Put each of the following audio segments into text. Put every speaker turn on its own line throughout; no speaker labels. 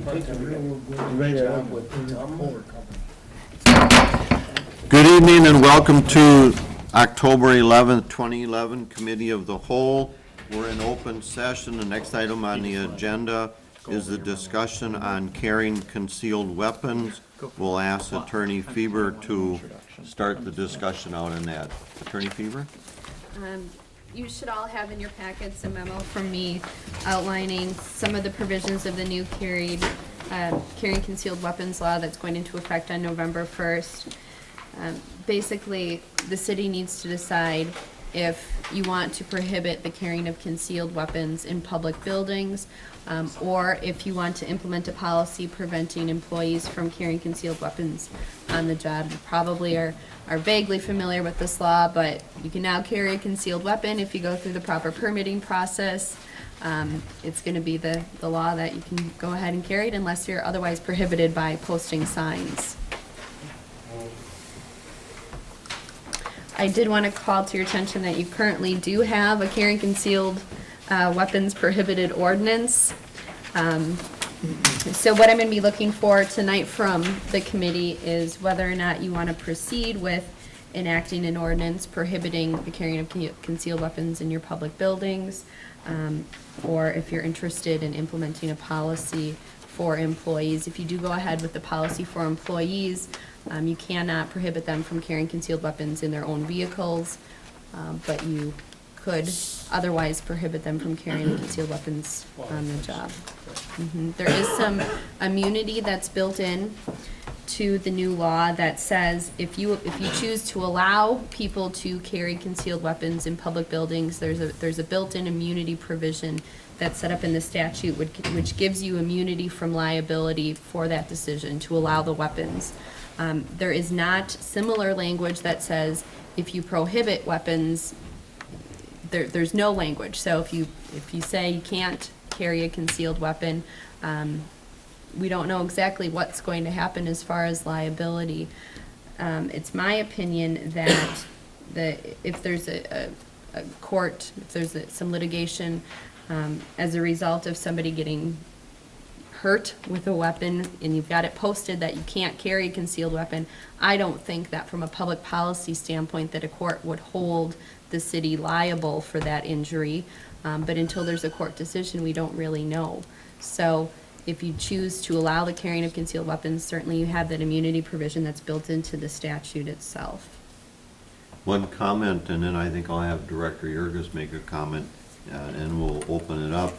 Good evening and welcome to October 11th, 2011 Committee of the Whole. We're in open session. The next item on the agenda is the discussion on carrying concealed weapons. We'll ask Attorney Feber to start the discussion out on that. Attorney Feber?
You should all have in your packets a memo from me outlining some of the provisions of the new carrying concealed weapons law that's going into effect on November 1st. Basically, the city needs to decide if you want to prohibit the carrying of concealed weapons in public buildings, or if you want to implement a policy preventing employees from carrying concealed weapons on the job. You probably are vaguely familiar with this law, but you can now carry a concealed weapon if you go through the proper permitting process. It's going to be the law that you can go ahead and carry it unless you're otherwise prohibited by posting signs. I did want to call to your attention that you currently do have a carrying concealed weapons prohibited ordinance. So what I'm going to be looking for tonight from the committee is whether or not you want to proceed with enacting an ordinance prohibiting the carrying of concealed weapons in your public buildings, or if you're interested in implementing a policy for employees. If you do go ahead with the policy for employees, you cannot prohibit them from carrying concealed weapons in their own vehicles, but you could otherwise prohibit them from carrying concealed weapons on the job. There is some immunity that's built in to the new law that says if you choose to allow people to carry concealed weapons in public buildings, there's a built-in immunity provision that's set up in the statute which gives you immunity from liability for that decision to allow the weapons. There is not similar language that says if you prohibit weapons, there's no language. So if you say you can't carry a concealed weapon, we don't know exactly what's going to happen as far as liability. It's my opinion that if there's a court, if there's some litigation as a result of somebody getting hurt with a weapon and you've got it posted that you can't carry a concealed weapon, I don't think that from a public policy standpoint that a court would hold the city liable for that injury. But until there's a court decision, we don't really know. So if you choose to allow the carrying of concealed weapons, certainly you have that immunity provision that's built into the statute itself.
One comment, and then I think I'll have Director Yerges make a comment, and we'll open it up.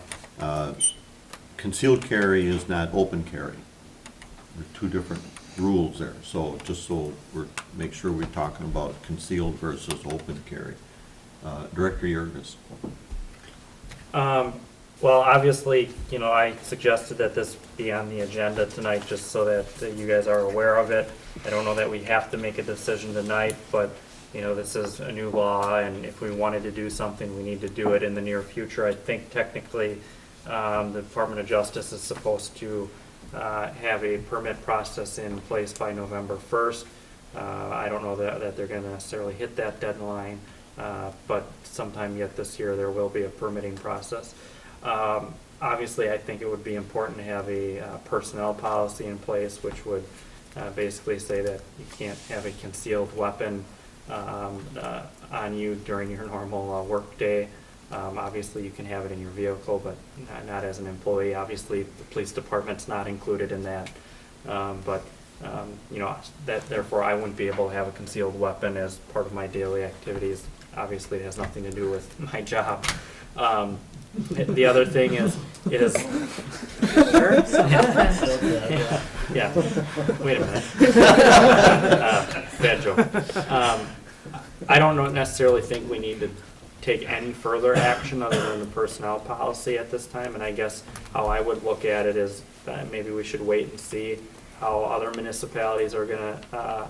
Concealed carry is not open carry. There are two different rules there. So just so make sure we're talking about concealed versus open carry. Director Yerges.
Well, obviously, I suggested that this be on the agenda tonight just so that you guys are aware of it. I don't know that we have to make a decision tonight, but this is a new law, and if we wanted to do something, we need to do it in the near future. I think technically the Department of Justice is supposed to have a permit process in place by November 1st. I don't know that they're going to necessarily hit that deadline, but sometime yet this year there will be a permitting process. Obviously, I think it would be important to have a personnel policy in place, which would basically say that you can't have a concealed weapon on you during your normal work day. Obviously, you can have it in your vehicle, but not as an employee. Obviously, the police department's not included in that. That therefore I wouldn't be able to have a concealed weapon as part of my daily activities. Obviously, it has nothing to do with my job. The other thing is yeah. Wait a minute. Bad joke. I don't necessarily think we need to take any further action other than the personnel policy at this time, and I guess how I would look at it is maybe we should wait and see how other municipalities are going to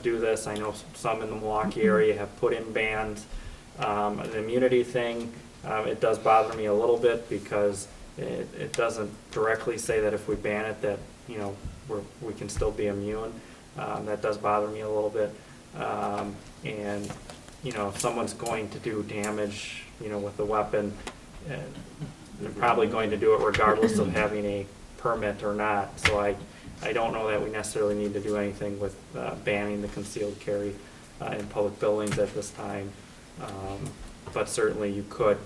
do this. I know some in the Milwaukee area have put in bans. The immunity thing, it does bother me a little bit because it doesn't directly say that if we ban it that we can still be immune. That does bother me a little bit. And if someone's going to do damage with the weapon, they're probably going to do it regardless of having a permit or not. So I don't know that we necessarily need to do anything with banning the concealed carry in public buildings at this time. But certainly you could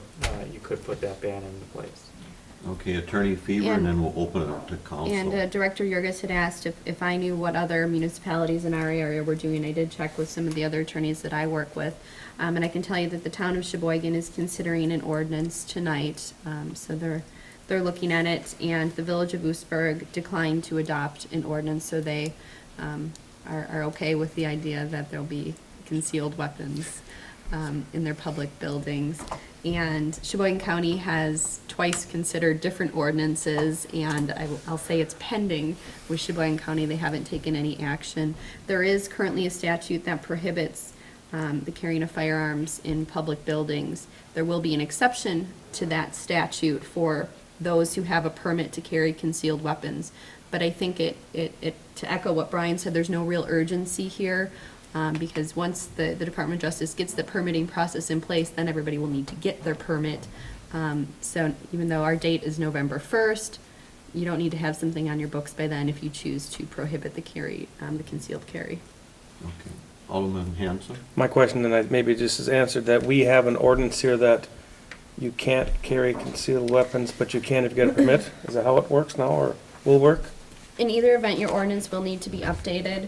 put that ban into place.
Okay, Attorney Fever, and then we'll open it up to council.
And Director Jurgis had asked if I knew what other municipalities in our area were doing. I did check with some of the other attorneys that I work with. And I can tell you that the town of Sheboygan is considering an ordinance tonight. So they're looking at it, and the village of Oostburg declined to adopt an ordinance, so they are okay with the idea that there'll be concealed weapons in their public buildings. And Sheboygan County has twice considered different ordinances, and I'll say it's pending with Sheboygan County. They haven't taken any action. There is currently a statute that prohibits the carrying of firearms in public buildings. There will be an exception to that statute for those who have a permit to carry concealed weapons. But I think to echo what Brian said, there's no real urgency here. Because once the Department of Justice gets the permitting process in place, then everybody will need to get their permit. So even though our date is November 1st, you don't need to have something on your books by then if you choose to prohibit the carry, the concealed carry.
Okay. Alderman Hanson?
My question then maybe just is answered, that we have an ordinance here that you can't carry concealed weapons, but you can if you get a permit? Is that how it works now, or will work?
In either event, your ordinance will need to be updated.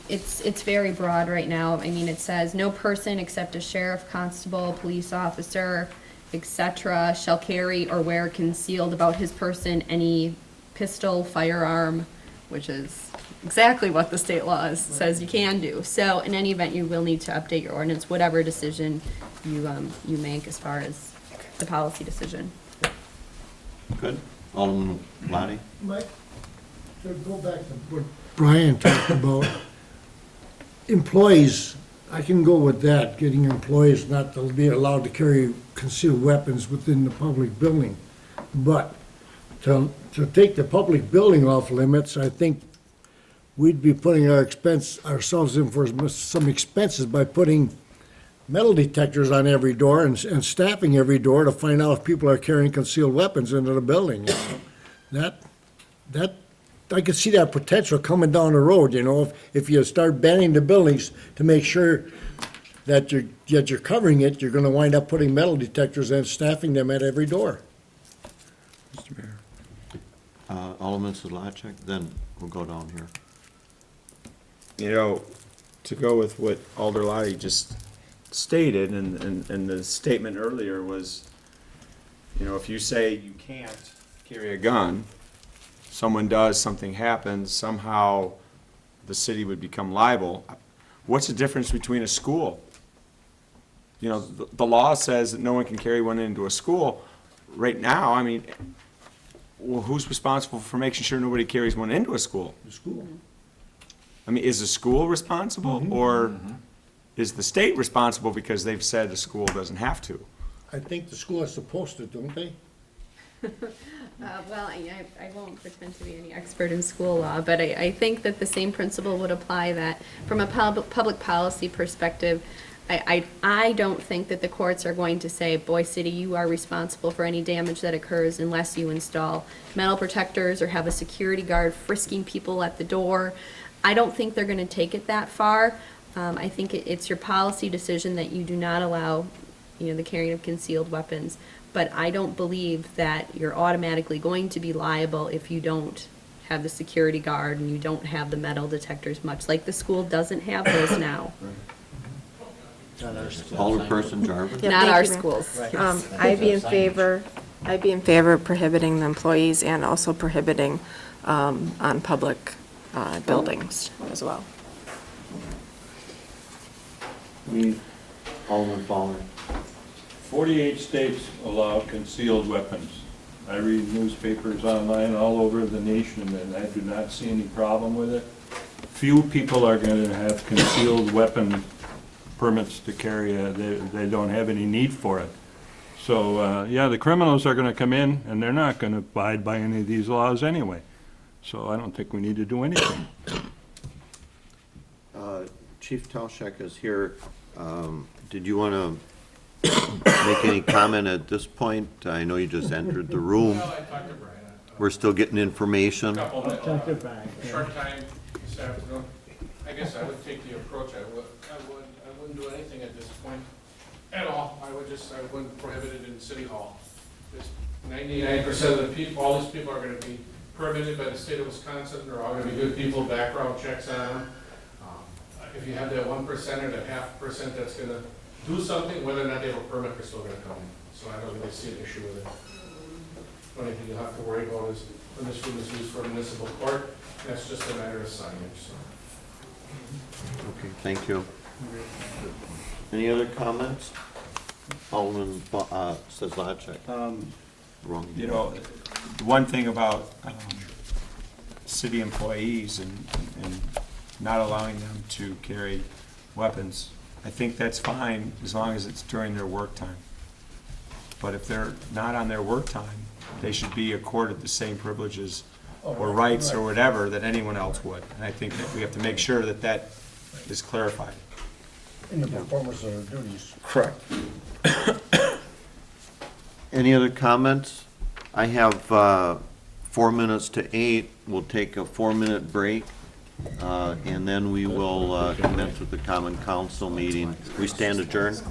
It's very broad right now. I mean, it says, no person except a sheriff, constable, police officer, etc., shall carry or wear concealed about his person any pistol, firearm, which is exactly what the state law says you can do. So in any event, you will need to update your ordinance, whatever decision you make as far as the policy decision.
Good. Alderman Lottie?
Mike, to go back to what Brian talked about, employees, I can go with that, getting employees not to be allowed to carry concealed weapons within the public building. But to take the public building off limits, I think we'd be putting ourselves in for some expenses by putting metal detectors on every door and staffing every door to find out if people are carrying concealed weapons into the building. That I could see that potential coming down the road, if you start banning the buildings to make sure that you're covering it, you're gonna wind up putting metal detectors and staffing them at every door.
Mr. Mayor.
Alderman Sedlacek, then we'll go down here.
To go with what Alder Lottie just stated, and the statement earlier was, if you say you can't carry a gun, someone does, something happens, somehow the city would become liable. What's the difference between a school? The law says that no one can carry one into a school. Right now, well, who's responsible for making sure nobody carries one into a school?
The school.
Is the school responsible, or is the state responsible because they've said the school doesn't have to?
I think the school is supposed to, don't they?
Well, I won't pretend to be any expert in school law, but I think that the same principle would apply, that from a public policy perspective, I don't think that the courts are going to say, Boy City, you are responsible for any damage that occurs unless you install metal protectors or have a security guard frisking people at the door. I don't think they're going to take it that far. I think it's your policy decision that you do not allow, the carrying of concealed weapons. But I don't believe that you're automatically going to be liable if you don't have the security guard and you don't have the metal detectors, much like the school doesn't have those now.
Alderperson Jarvis?
Yeah,
Not
thank
our
you, Mayor.
schools.
I'd be in favor of prohibiting the employees and also prohibiting on public buildings as well.
Alderman Fowler?
48 states allow concealed weapons. I read newspapers online all over the nation, and I do not see any problem with it. Few people are going to have concealed weapon permits to carry. They don't have any need for it. So, yeah, the criminals are going to come in, and they're not going to abide by any of these laws anyway. So I don't think we need to do anything.
Chief Talshek is here. Did you want to make any comment at this point? I know you just entered the room.
Well, I talked to Brian.
We're still getting information.
Couple minutes, short time this afternoon. I guess I would take the approach, I wouldn't do anything at this point at all. I wouldn't prohibit it in City Hall. 99% of the people, all these people are gonna be permitted by the state of Wisconsin, they're all gonna be good people, background checks on them. If you have that 1% or that 0.5% that's gonna do something, whether or not they have a permit, they're still gonna come in. So I don't really see an issue with it. The only thing you'll have to worry about is when this room is used for municipal court, that's just a matter of signage, so.
Okay, thank you. Any other comments? Alderman Sazlacek. Wrong.
You know, the one thing about city employees and not allowing them to carry weapons, I think that's fine as long as it's during their work time. But if they're not on their work time, they should be accorded the same privileges or rights or whatever that anyone else would. And I think that we have to make sure that that is clarified.
In the performance of their duties.
Correct.
Any other comments? I have 4 minutes to 8. We'll take a 4-minute break, and then we will commence with the common council meeting. We stand adjourned.